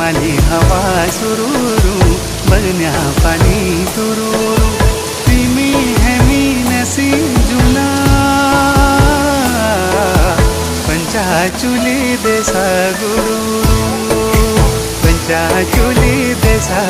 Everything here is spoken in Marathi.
माली हवा सुरूरू बगन्या पानी तुरूरू तिमी हेमी नसी जुना पंचाचुली देसा गुरु पंचाचुली देसा